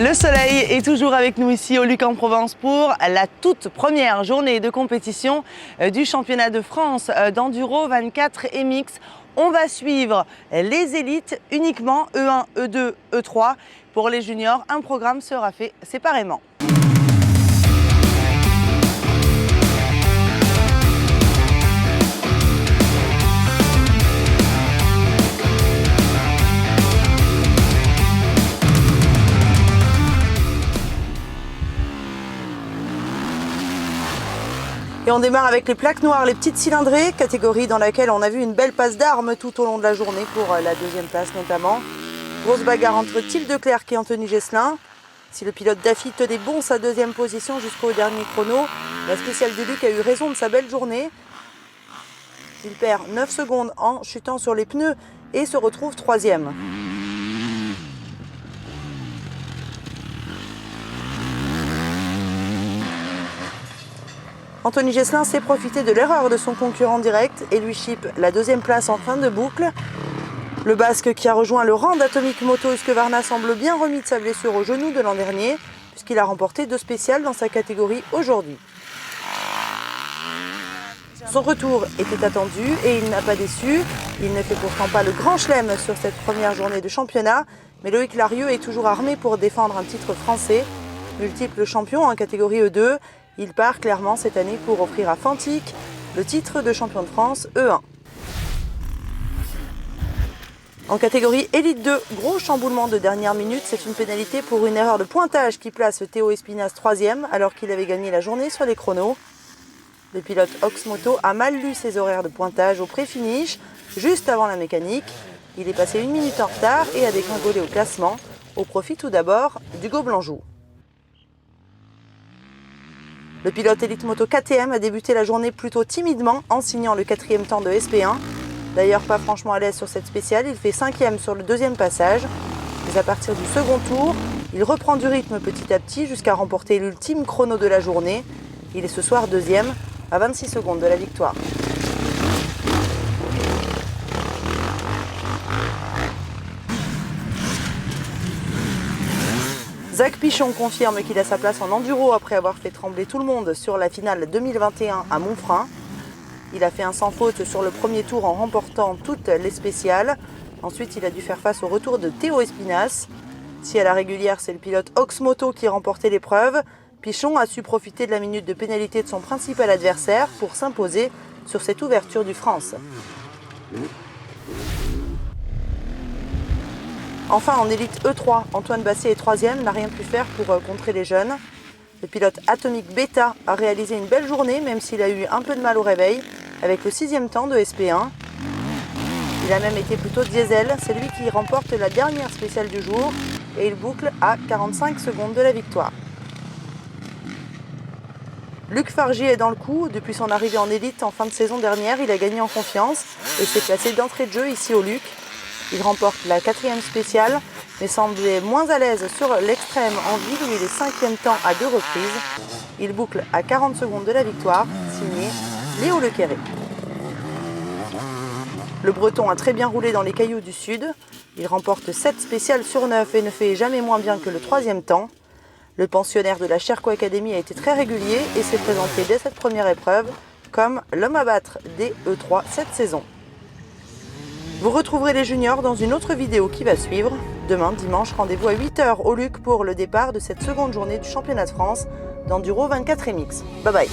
Le soleil est toujours avec nous ici au Luc en Provence pour la toute première journée de compétition du championnat de France d'enduro 24 MX. On va suivre les élites uniquement, E1, E2, E3. Pour les juniors, un programme sera fait séparément. Et on démarre avec les plaques noires, les petites cylindrées, catégorie dans laquelle on a vu une belle passe d'armes tout au long de la journée pour la deuxième place notamment. Grosse bagarre entre Thiel Declercq et Anthony Gesselin. Si le pilote Daffy tenait bon sa deuxième position jusqu'au dernier chrono, la spéciale du Luc a eu raison de sa belle journée. Il perd 9 secondes en chutant sur les pneus et se retrouve troisième. Anthony Gesselin sait profiter de l'erreur de son concurrent direct et lui chip la deuxième place en fin de boucle. Le Basque qui a rejoint le rang d'Atomic Moto Husqvarna semble bien remis de sa blessure au genou de l'an dernier puisqu'il a remporté 2 spéciales dans sa catégorie aujourd'hui. Son retour était attendu et il n'a pas déçu. Il ne fait pourtant pas le grand chelem sur cette première journée de championnat, mais Loïc Larieux est toujours armé pour défendre un titre français. Multiple champion en catégorie E2, il part clairement cette année pour offrir à Fantic le titre de champion de France E1. En catégorie Élite 2, gros chamboulement de dernière minute, c'est une pénalité pour une erreur de pointage qui place Théo Espinas 3e alors qu'il avait gagné la journée sur les chronos. Le pilote Oxmoto a mal lu ses horaires de pointage au pré-finish, juste avant la mécanique. Il est passé 1 minute en retard et a dégringolé au classement, au profit tout d'abord d'Hugo Blanjou. Le pilote Elite Moto KTM a débuté la journée plutôt timidement en signant le 4e temps de SP1. D'ailleurs pas franchement à l'aise sur cette spéciale, il fait 5e sur le deuxième passage. Mais à partir du second tour, il reprend du rythme petit à petit jusqu'à remporter l'ultime chrono de la journée. Il est ce soir 2e à 26 secondes de la victoire. Zach Pichon confirme qu'il a sa place en enduro après avoir fait trembler tout le monde sur la finale 2021 à Montfrein. Il a fait un sans faute sur le premier tour en remportant toutes les spéciales. Ensuite, il a dû faire face au retour de Théo Espinas. Si à la régulière, c'est le pilote Oxmoto qui remportait l'épreuve, Pichon a su profiter de la minute de pénalité de son principal adversaire pour s'imposer sur cette ouverture du France. Enfin, en élite E3, Antoine Basset est 3e, n'a rien pu faire pour contrer les jeunes. Le pilote Atomic Beta a réalisé une belle journée, même s'il a eu un peu de mal au réveil, avec le 6e temps de SP1. Il a même été plutôt diesel, c'est lui qui remporte la dernière spéciale du jour, et il boucle à 45 secondes de la victoire. Luc Fargier est dans le coup. Depuis son arrivée en élite en fin de saison dernière, il a gagné en confiance et s'est placé d'entrée de jeu ici au Luc. Il remporte la 4e spéciale, mais semblait moins à l'aise sur l'extrême en ville où il est 5e temps à 2 reprises. Il boucle à 40 secondes de la victoire, signé Léo Lequéré. Le Breton a très bien roulé dans les cailloux du Sud. Il remporte 7 spéciales sur 9 et ne fait jamais moins bien que le 3e temps. Le pensionnaire de la Sherco Academy a été très régulier et s'est présenté dès cette première épreuve comme l'homme à battre des E3 cette saison. Vous retrouverez les juniors dans une autre vidéo qui va suivre. Demain, dimanche, rendez-vous à 8 h au Luc pour le départ de cette seconde journée du championnat de France d'enduro 24 MX. Bye bye.